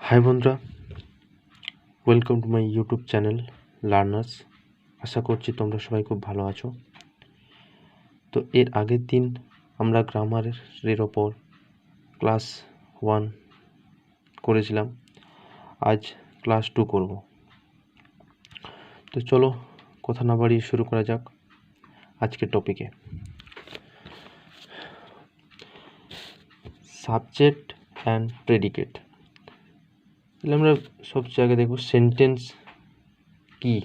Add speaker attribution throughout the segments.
Speaker 1: High বন্ধুরা, welcome to my YouTube channel learners. আশা করছি তোমরা সবাই খুব ভালো আছো। তো এর আগের দিন আমরা গ্রামারের ওপর ক্লাস 1 করেছিলাম, আজ ক্লাস 2 করব। তো চলো কথা না বাড়িয়ে শুরু করা যাক আজকের টপিকে। Subject and predicate. তাহলে আমরা সবচেয়ে আগে দেখব সেন্টেন্স কি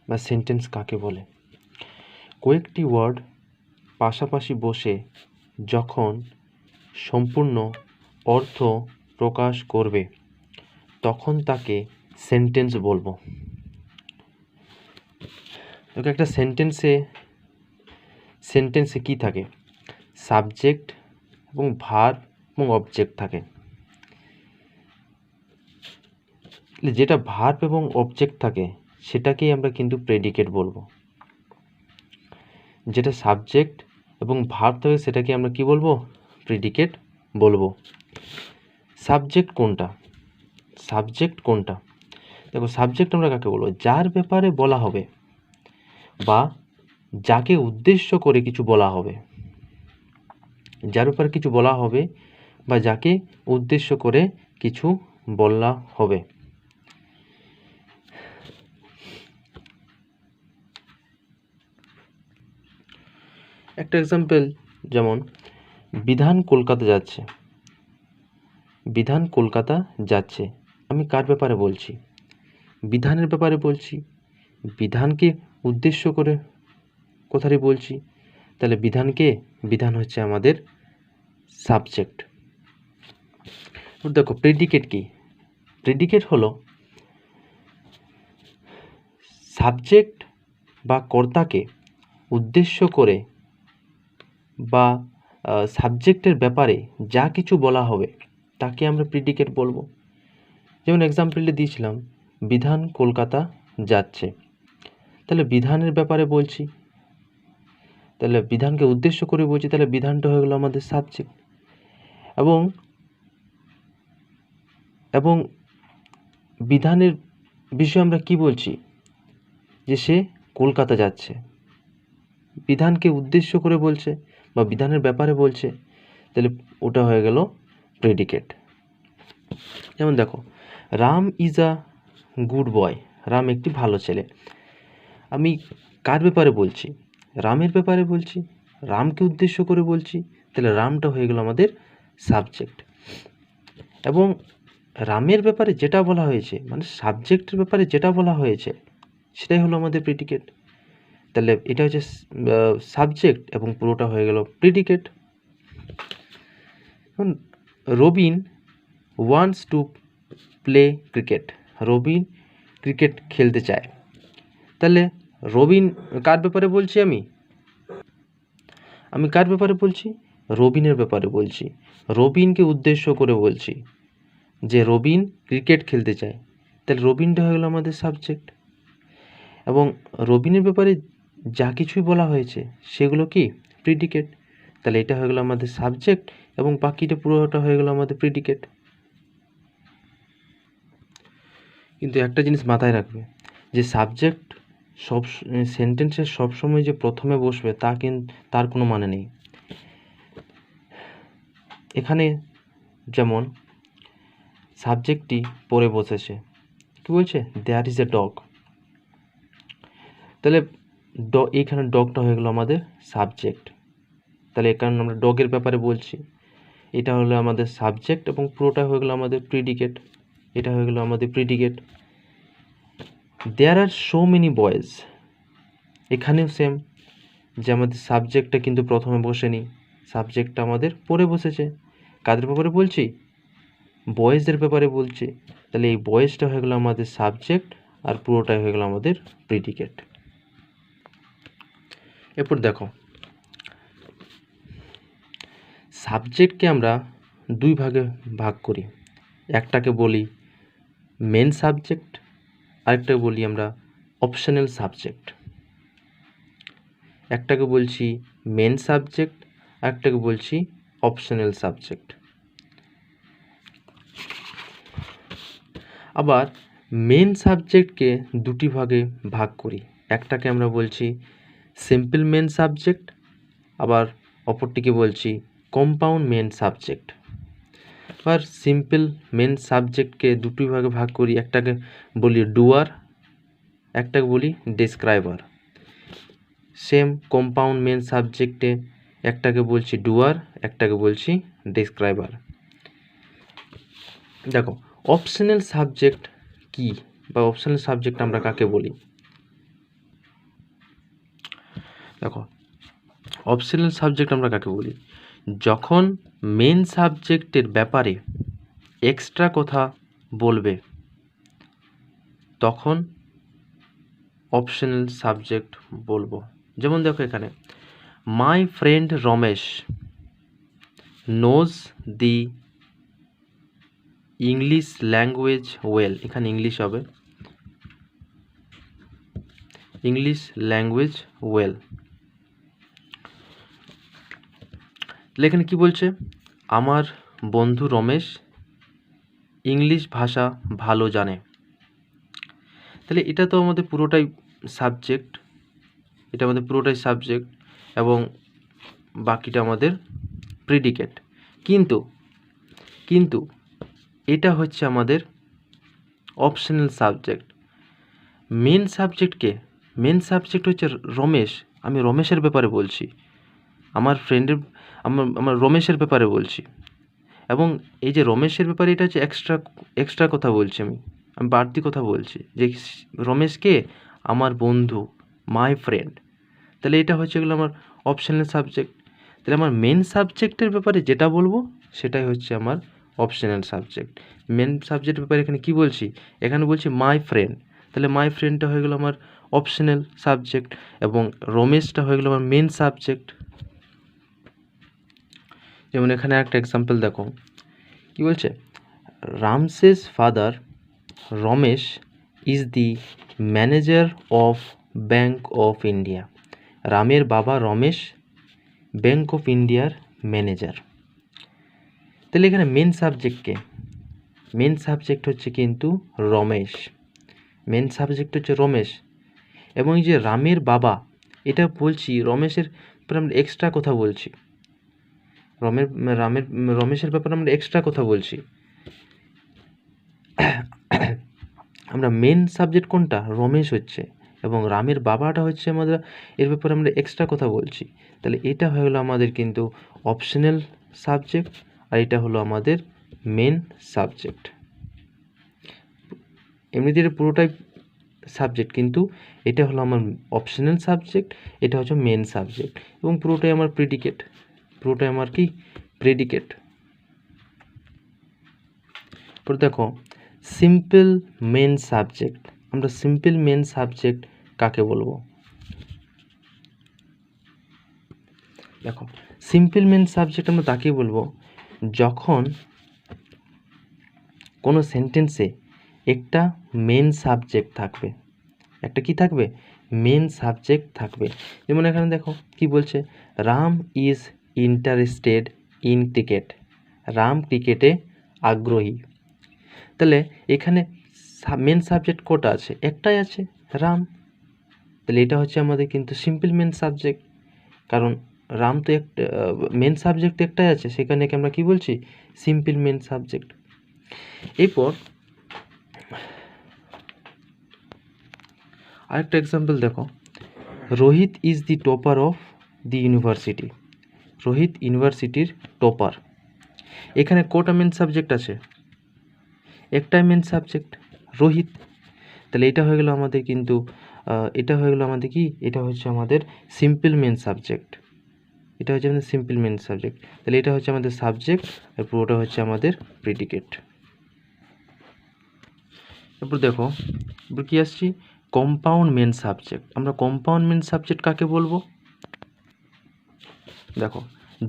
Speaker 1: বা সেন্টেন্স কাকে বলে। কয়েকটি ওয়ার্ড পাশাপাশি বসে যখন সম্পূর্ণ অর্থ প্রকাশ করবে তখন তাকে সেন্টেন্স বলবো। একটা সেন্টেন্সে কি থাকে? সাবজেক্ট এবং ভার্ব এবং অবজেক্ট থাকে। যেটা ভার্ব এবং অবজেক্ট থাকে সেটাকেই আমরা কিন্তু প্রেডিকেট বলবো। যেটা সাবজেক্ট এবং ভার্ব থাকে সেটাকে আমরা কি বলবো? প্রেডিকেট বলবো। সাবজেক্ট কোনটা? দেখো, সাবজেক্ট আমরা কাকে বলবো? যার ব্যাপারে বলা হবে বা যাকে উদ্দেশ্য করে কিছু বলা হবে। যার ব্যাপারে কিছু বলা হবে বা যাকে উদ্দেশ্য করে কিছু বলা হবে। একটা এক্সাম্পল, যেমন বিধান কলকাতা যাচ্ছে। আমি কার ব্যাপারে বলছি? বিধানের ব্যাপারে বলছি। বিধানকে উদ্দেশ্য করে কথাটি বলছি। তাহলে বিধান হচ্ছে আমাদের সাবজেক্ট। দেখো, প্রেডিকেট কি? প্রেডিকেট হলো সাবজেক্ট বা কর্তাকে উদ্দেশ্য করে বা সাবজেক্টের ব্যাপারে যা কিছু বলা হবে তাকে আমরা প্রেডিকেট বলবো। যেমন এক্সাম্পলটা দিয়েছিলাম, বিধান কলকাতা যাচ্ছে। তাহলে বিধানের ব্যাপারে বলছি, তাহলে বিধানকে উদ্দেশ্য করে বলছি, তাহলে বিধানটা হয়ে গেলো আমাদের সাবজেক্ট। এবং বিধানের বিষয়ে আমরা কি বলছি? যে সে কলকাতা যাচ্ছে। বিধানকে উদ্দেশ্য করে বলছে বা বিধানের ব্যাপারে বলছে, তাহলে ওটা হয়ে গেল প্রেডিকেট। যেমন দেখো, Ram is a good boy. Ram একটি ভালো ছেলে। আমি কার ব্যাপারে বলছি? রামের ব্যাপারে বলছি, রামকে উদ্দেশ্য করে বলছি, তাহলে রামটা হয়ে গেল আমাদের সাবজেক্ট। এবং রামের ব্যাপারে যেটা বলা হয়েছে, মানে সাবজেক্টের ব্যাপারে যেটা বলা হয়েছে সেটাই হলো আমাদের প্রেডিকেট। তাহলে এটা হচ্ছে সাবজেক্ট এবং পুরোটা হয়ে গেল predicate. Robin wants to play cricket. Robin cricket খেলতে চায়। তাহলে রবিন কার ব্যাপারে বলছি? আমি কার ব্যাপারে বলছি? রবিনের ব্যাপারে বলছি। রবিনকে উদ্দেশ্য করে বলছি যে রবিন ক্রিকেট খেলতে চায়। তাহলে রবিনটা হয়ে গেল আমাদের সাবজেক্ট। এবং রবিনের ব্যাপারে যা কিছুই বলা হয়েছে সেগুলো কি? প্রেডিকেট। তাহলে এটা হয়ে গেল আমাদের সাবজেক্ট এবং বাকিটা পুরোটা হয়ে গেল আমাদের প্রেডিকেট। কিন্তু একটা জিনিস মাথায় রাখবে, যে সাবজেক্ট সেন্টেন্সের সবসময় যে প্রথমে বসবে তার কোনো মানে নেই। এখানে যেমন সাবজেক্টটি পরে বসেছে, কি বলছে? There is a dog. তাহলে এইখানে ডগটা হয়ে গেল আমাদের সাবজেক্ট। তাহলে এই কারণে আমরা ডগের ব্যাপারে বলছি। এটা হলো আমাদের সাবজেক্ট এবং পুরোটা হয়ে গেল আমাদের প্রেডিকেট। এটা হয়ে গেল আমাদের প্রেডিকেট। দেয়ার আর সো মেনি বয়েজ। এখানেও সেম, যে আমাদের সাবজেক্টটা কিন্তু প্রথমে বসেনি, সাবজেক্টটা আমাদের পরে বসেছে। কাদের ব্যাপারে বলছি? বয়েজের ব্যাপারে বলছি। তাহলে এই বয়েজটা হয়ে গেল আমাদের সাবজেক্ট আর পুরোটাই হয়ে গেল আমাদের প্রেডিকেট। এরপর দেখো, সাবজেক্টকে আমরা দুই ভাগে ভাগ করি। একটাকে বলি মেন সাবজেক্ট, আরেকটাকে বলি আমরা অপশনাল সাবজেক্ট। একটাকে বলছি মেন সাবজেক্ট, আরেকটাকে বলছি অপশনাল সাবজেক্ট। আবার মেন সাবজেক্টকে দুটি ভাগে ভাগ করি, একটাকে আমরা বলছি সিম্পল মেন সাবজেক্ট, আবার অপরটিকে বলছি কম্পাউন্ড মেন সাবজেক্ট। আবার সিম্পল মেন সাবজেক্টকে দুটি ভাগে ভাগ করি, একটাকে বলি ডুয়ার, একটাকে বলি ডেসক্রাইবার। সেম কম্পাউন্ড মেন সাবজেক্টে একটাকে বলছি ডুয়ার, একটাকে বলছি ডেসক্রাইবার। দেখো অপশনাল সাবজেক্ট কি, বা অপশনাল সাবজেক্ট আমরা কাকে বলি? দেখো অপশনাল সাবজেক্ট আমরা কাকে বলি? যখন মেন সাবজেক্টের ব্যাপারে এক্সট্রা কথা বলবে তখন অপশনাল সাবজেক্ট বলবো। যেমন দেখো এখানে my friend Ramesh knows the English language well, এখানে ইংলিশ হবে, ইংলিশ ল্যাঙ্গুয়েজ ওয়েল। তাহলে এখানে কি বলছে? আমার বন্ধু রমেশ ইংলিশ ভাষা ভালো জানে। তাহলে এটা তো আমাদের পুরোটাই সাবজেক্ট, এটা আমাদের পুরোটাই সাবজেক্ট এবং বাকিটা আমাদের প্রিডিকেট। কিন্তু এটা হচ্ছে আমাদের অপশনাল সাবজেক্ট। মেন সাবজেক্টকে, মেন সাবজেক্ট হচ্ছে রমেশ, আমি রমেশের ব্যাপারে বলছি, আমার ফ্রেন্ডের, আমার রমেশের ব্যাপারে বলছি, এবং এই যে রমেশের ব্যাপারে এটা হচ্ছে এক্সট্রা কথা বলছি, আমি বাড়তি কথা বলছি যে রমেশকে আমার বন্ধু, মাই ফ্রেন্ড। তাহলে এটা হচ্ছে এগুলো আমার অপশনাল সাবজেক্ট। তাহলে আমার মেন সাবজেক্টের ব্যাপারে যেটা বলবো সেটাই হচ্ছে আমার অপশনাল সাবজেক্ট। মেন সাবজেক্টের ব্যাপারে এখানে কি বলছি? এখানে বলছি মাই ফ্রেন্ড, তাহলে মাই ফ্রেন্ডটা হয়ে গেলো আমার অপশনাল সাবজেক্ট এবং রমেশটা হয়ে গেলো আমার মেন সাবজেক্ট। যেমন এখানে একটা এক্সাম্পল দেখো কি বলছে, Ramses father Ramesh is the manager of bank of India. রামের বাবা রমেশ ব্যাঙ্ক অফ ইন্ডিয়ার ম্যানেজার। তাহলে এখানে মেন সাবজেক্টকে, মেন সাবজেক্ট হচ্ছে কিন্তু রমেশ, মেন সাবজেক্ট হচ্ছে রমেশ, এবং এই যে রামের বাবা, এটা বলছি রমেশের ব্যাপারে আমরা এক্সট্রা কথা বলছি, রমেশের ব্যাপারে আমরা এক্সট্রা কথা বলছি। আমরা মেন সাবজেক্ট কোনটা? রমেশ হচ্ছে, এবং রামের বাবাটা হচ্ছে আমাদের, এর ব্যাপারে আমরা এক্সট্রা কথা বলছি। তাহলে এটা হয়ে গেলো আমাদের কিন্তু অপশনাল সাবজেক্ট, আর এটা হলো আমাদের মেন সাবজেক্ট। এমনিতে এটা পুরোটাই সাবজেক্ট, কিন্তু এটা হলো আমার অপশনাল সাবজেক্ট, এটা হচ্ছে মেন সাবজেক্ট, এবং পুরোটাই আমার প্রেডিকেট, পুরোটাই আমার কি প্রেডিকেট। পরে দেখো সিম্পল মেন সাবজেক্ট, আমরা সিম্পল মেন সাবজেক্ট কাকে বলবো? দেখো সিম্পল মেন সাবজেক্ট আমরা তাকেই বলবো যখন কোনো সেন্টেন্সে একটা মেন সাবজেক্ট থাকবে, একটা কি থাকবে? মেন সাবজেক্ট থাকবে। যেমন এখানে দেখো কি বলছে, Ram is interested in cricket, Ram ক্রিকেটে আগ্রহী। তাহলে এখানে মেন সাবজেক্ট কোটা আছে? একটাই আছে, রাম। তাহলে এটা হচ্ছে আমাদের কিন্তু সিম্পল মেন সাবজেক্ট, কারণ রাম তো একটা মেন সাবজেক্ট একটাই আছে, সেখানে আমরা কি বলছি? Simple main subject. এরপর আরেকটা এক্সাম্পল দেখো, Rohit is the topper of the university, Rohit ইউনিভার্সিটির টপার। এখানে কোটা মেন সাবজেক্ট আছে? একটাই মেন সাবজেক্ট, রোহিত। তাহলে এটা হয়ে গেল আমাদের কিন্তু এটা হয়ে গেল আমাদের কি? এটা হচ্ছে আমাদের সিম্পল মেন সাবজেক্ট, এটা হচ্ছে আমাদের সিম্পল মেন সাবজেক্ট। তাহলে এটা হচ্ছে আমাদের সাবজেক্ট, আর পুরোটা হচ্ছে আমাদের প্রেডিকেট। এরপর দেখো এরপর কি আসছি, কম্পাউন্ড মেন সাবজেক্ট। আমরা কম্পাউন্ড মেন সাবজেক্ট কাকে বলবো? দেখো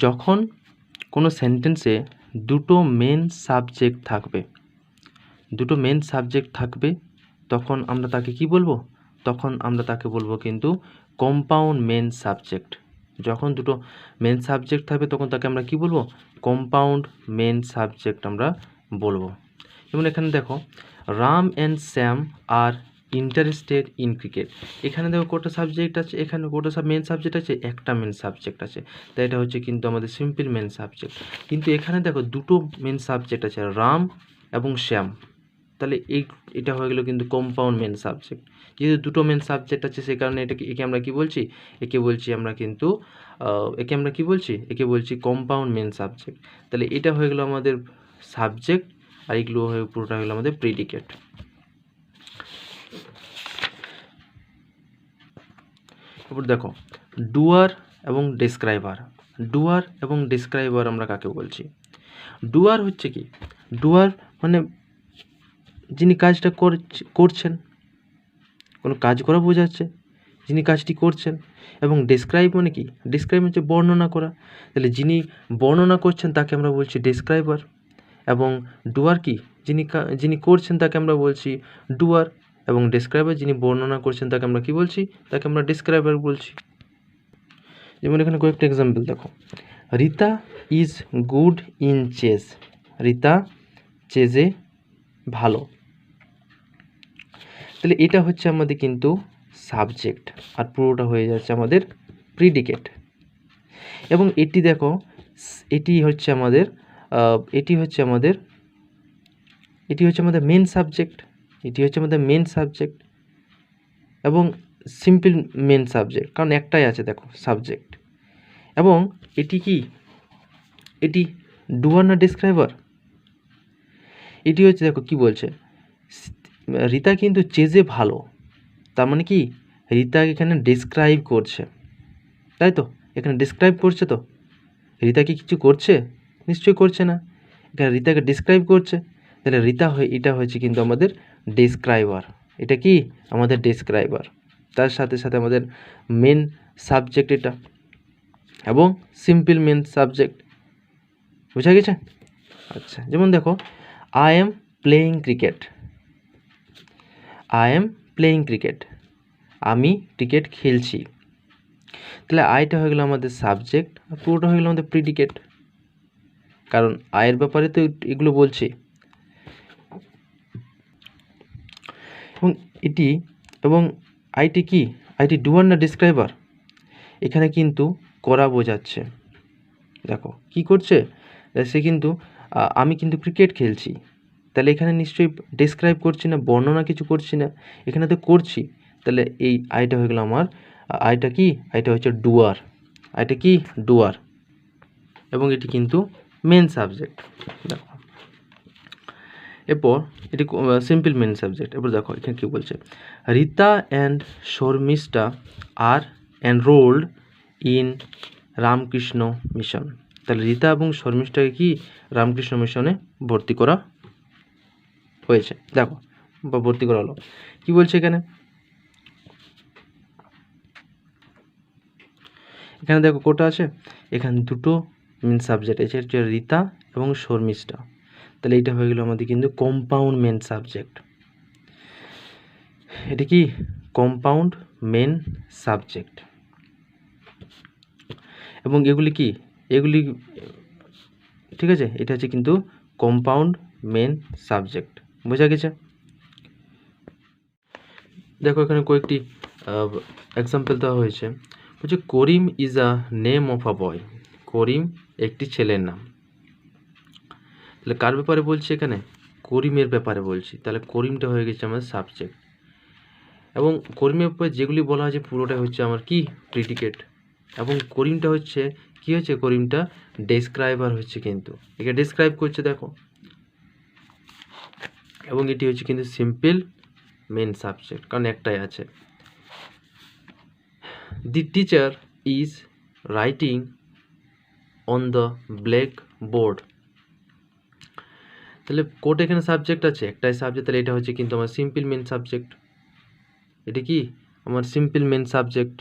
Speaker 1: যখন কোনো সেন্টেন্সে দুটো মেন সাবজেক্ট থাকবে, দুটো মেন সাবজেক্ট থাকবে, তখন আমরা তাকে কি বলবো? তখন আমরা তাকে বলবো কিন্তু কম্পাউন্ড মেন সাবজেক্ট। যখন দুটো মেন সাবজেক্ট থাকবে তখন তাকে আমরা কি বলবো? কম্পাউন্ড মেন সাবজেক্ট আমরা বলবো। যেমন এখানে দেখো Ram and Shyam are interested in cricket. এখানে দেখো কটা সাবজেক্ট আছে, এখানে কটা মেন সাবজেক্ট আছে, একটা মেন সাবজেক্ট আছে, তাই এটা হচ্ছে কিন্তু আমাদের সিম্পল মেন সাবজেক্ট। কিন্তু এখানে দেখো দুটো মেন সাবজেক্ট আছে, রাম এবং শ্যাম, তাহলে এটা হয়ে গেলো কিন্তু কম্পাউন্ড মেন সাবজেক্ট। যেহেতু দুটো মেন সাবজেক্ট আছে সে কারণে একে আমরা কি বলছি, একে বলছি কম্পাউন্ড মেন সাবজেক্ট। তাহলে এটা হয়ে গেলো আমাদের সাবজেক্ট, আর এগুলো হয়ে পুরোটা হলো আমাদের প্রিডিকেট। এরপর দেখো ডুয়ার এবং ডেসক্রাইবার। ডুয়ার এবং ডেসক্রাইবার আমরা কাকে বলছি? ডুয়ার হচ্ছে কি, ডুয়ার মানে যিনি কাজটা করছেন, কোনো কাজ করা বোঝাচ্ছে, যিনি কাজটি করছেন। এবং ডেসক্রাইব মানে কি, ডেসক্রাইব হচ্ছে বর্ণনা করা, তাহলে যিনি বর্ণনা করছেন তাকে আমরা বলছি ডেসক্রাইবার। এবং ডুয়ার কি, যিনি করছেন তাকে আমরা বলছি ডুয়ার, এবং ডেসক্রাইবার যিনি বর্ণনা করছেন তাকে আমরা কি বলছি, তাকে আমরা ডেসক্রাইবার বলছি। যেমন এখানে কয়েকটা এক্সাম্পল দেখো, Rita is good in chess. Rita চেজে ভালো, তাহলে এটা হচ্ছে আমাদের কিন্তু সাবজেক্ট, আর পুরোটা হয়ে যাচ্ছে আমাদের প্রিডিকেট। এবং এটি দেখো, এটি হচ্ছে আমাদের মেন সাবজেক্ট, এবং সিম্পল মেন সাবজেক্ট, কারণ একটাই আছে দেখো সাবজেক্ট। এবং এটি ডুয়ার না ডেসক্রাইবার? এটি হচ্ছে দেখো কি বলছে, রীতা কিন্তু চেজে ভালো, তার মানে কি রীতা এখানে ডেসক্রাইব করছে, তাই তো? এখানে ডেসক্রাইব করছে, তো রীতা কি কিছু করছে? নিশ্চয়ই করছে না, এখানে রীতাকে ডেসক্রাইব করছে, তাহলে এটা হয়েছে কিন্তু আমাদের ডেসক্রাইবার। এটা কি আমাদের ডেসক্রাইবার, তার সাথে সাথে আমাদের মেন সাবজেক্ট এটা, এবং সিম্পল মেন সাবজেক্ট। বুঝা গেছে? আচ্ছা, যেমন দেখো আই এম প্লেয়িং ক্রিকেট, আমি ক্রিকেট খেলছি। তাহলে আইটা হয়ে গেলো আমাদের সাবজেক্ট, আর পুরোটা হয়ে গেলো আমাদের প্রিডিকেট, কারণ আয়ের ব্যাপারে তো এগুলো বলছি। এবং আইটি ডুয়ার না ডেসক্রাইবার? এখানে কিন্তু করা বোঝাচ্ছে, দেখো কি করছে, সে কিন্তু আমি কিন্তু ক্রিকেট খেলছি, তাহলে এখানে নিশ্চয়ই ডেসক্রাইব করছি না, বর্ণনা কিছু করছি না, এখানে তো করছি। তাহলে এই আইটা হয়ে গেলো আমার আইটা হচ্ছে ডুয়ার, ডুয়ার, এবং এটি কিন্তু মেন সাবজেক্ট। দেখো এরপর এটি সিম্পল মেন সাবজেক্ট। এরপর দেখো এখানে কী বলছে, Rita and Sharmistha are enrolled in Ramakrishna Mission. তাহলে রীতা এবং শর্মিষ্ঠাকে কি রামকৃষ্ণ মিশনে ভর্তি করা হয়েছে, দেখো, বা ভর্তি করা হলো। কী বলছে এখানে দেখো কোটা আছে, এখানে দুটো মেন সাবজেক্ট আছে, হচ্ছে রীতা এবং শর্মিষ্ঠা। তাহলে এটা হয়ে গেল আমাদের কিন্তু কম্পাউন্ড মেন সাবজেক্ট। এটা কি কম্পাউন্ড মেন সাবজেক্ট। এবং এগুলি ঠিক আছে, এটা হচ্ছে কিন্তু কম্পাউন্ড মেন সাবজেক্ট। বোঝা গেছে? দেখো এখানে কয়েকটি এক্সাম্পল দেওয়া হয়েছে, বলছে Karim is a name of a boy. Karim একটি ছেলের নাম। তাহলে কার ব্যাপারে বলছি, এখানে করিমের ব্যাপারে বলছি, তাহলে করিমটা হয়ে গেছে আমার সাবজেক্ট। এবং করিমের উপরে যেগুলি বলা হয়েছে পুরোটাই হচ্ছে আমার কি প্রিডিকেট। এবং করিমটা হচ্ছে কি হচ্ছে, করিমটা ডেসক্রাইবার হচ্ছে, কিন্তু একে ডেসক্রাইব করছে দেখো। এবং এটি হচ্ছে কিন্তু সিম্পল মেন সাবজেক্ট, কারণ একটাই আছে। The teacher is writing on the black board. তাহলে কোটা এখানে সাবজেক্ট আছে, একটাই সাবজেক্ট, তাহলে এটা হচ্ছে কিন্তু আমার সিম্পল মেন সাবজেক্ট। এটা কি আমার সিম্পল মেন সাবজেক্ট,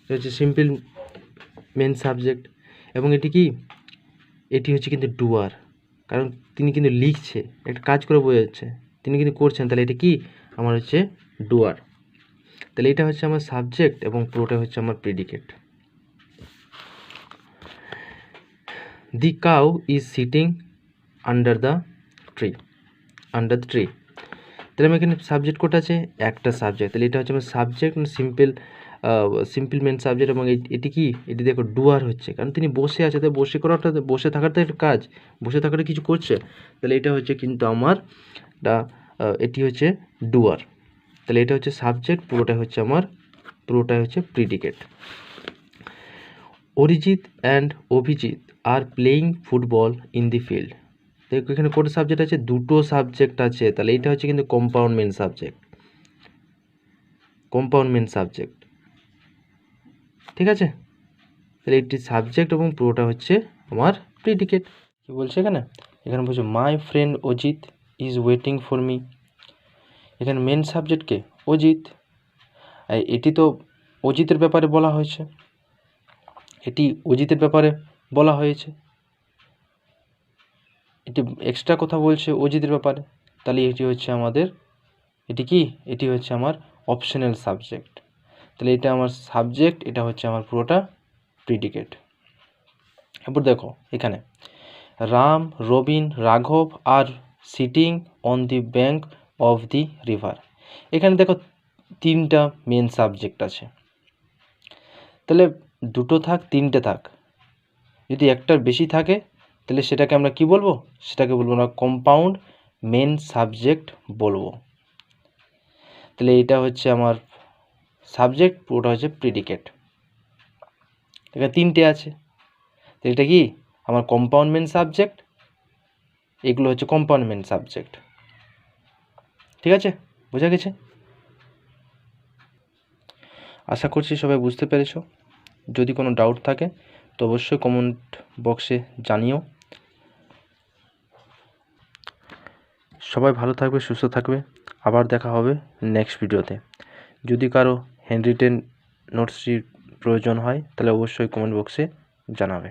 Speaker 1: এটা হচ্ছে সিম্পল মেন সাবজেক্ট। এবং এটি হচ্ছে কিন্তু ডুয়ার, কারণ তিনি কিন্তু লিখছে, একটা কাজ করে বোঝাচ্ছে, তিনি কিন্তু করছেন, তাহলে এটা কি আমার হচ্ছে ডুয়ার। তাহলে এটা হচ্ছে আমার সাবজেক্ট, এবং পুরোটা হচ্ছে আমার predicate. The cow is sitting under the tree, under the tree. তাহলে আমার এখানে সাবজেক্ট কোটা আছে, একটা সাবজেক্ট, তাহলে এটা হচ্ছে আমার সাবজেক্ট, সিম্পল মেন সাবজেক্ট। এবং এটি কি, এটি দেখো ডুয়ার হচ্ছে, কারণ তিনি বসে আছে, তাই বসে থাকাটা একটা কাজ, বসে থাকাটা কিছু করছে, তাহলে এটা হচ্ছে কিন্তু আমার এটি হচ্ছে ডুয়ার। তাহলে এটা হচ্ছে সাবজেক্ট, পুরোটাই হচ্ছে predicate. Arijit and Abhijit are playing football in the field. দেখো এখানে কোটা সাবজেক্ট আছে, দুটো সাবজেক্ট আছে, তাহলে এটা হচ্ছে কিন্তু কম্পাউন্ড মেন সাবজেক্ট, ঠিক আছে। তাহলে এটি সাবজেক্ট এবং পুরোটা হচ্ছে আমার প্রিডিকেট। কি বলছে এখানে বলছে my friend Ajit is waiting for me. এখানে মেন সাবজেক্টকে অজিত, এটি তো অজিতের ব্যাপারে বলা হয়েছে, এটি এক্সট্রা কথা বলছে অজিতের ব্যাপারে, তাহলে এটি হচ্ছে আমার অপশনাল সাবজেক্ট। তাহলে এটা আমার সাবজেক্ট, এটা হচ্ছে আমার পুরোটা প্রিডিকেট। এরপর দেখো এখানে রাম, রবিন, রাঘব are sitting on the bank of the river. এখানে দেখো তিনটা মেন সাবজেক্ট আছে, তাহলে দুটো থাক তিনটে থাক, যদি একটার বেশি থাকে তাহলে সেটাকে আমরা কি বলবো, সেটাকে বলবো না কম্পাউন্ড মেন সাবজেক্ট বলবো। তাহলে এটা হচ্ছে আমার সাবজেক্ট, পুরোটা হচ্ছে প্রিডিকেট। এখানে তিনটে আছে, তো এটা কি আমার কম্পাউন্ড মেন সাবজেক্ট, এগুলো হচ্ছে কম্পাউন্ড মেন সাবজেক্ট, ঠিক আছে, বোঝা গেছে? আশা করছি সবাই বুঝতে পেরেছো। যদি কোনো ডাউট থাকে তো অবশ্যই কমেন্ট বক্সে জানিও। সবাই ভালো থাকবে, সুস্থ থাকবে, আবার দেখা হবে নেক্সট ভিডিওতে। যদি কারো হ্যান্ড রিটেন নোটসটির প্রয়োজন হয় তাহলে অবশ্যই কমেন্ট বক্সে জানাবে।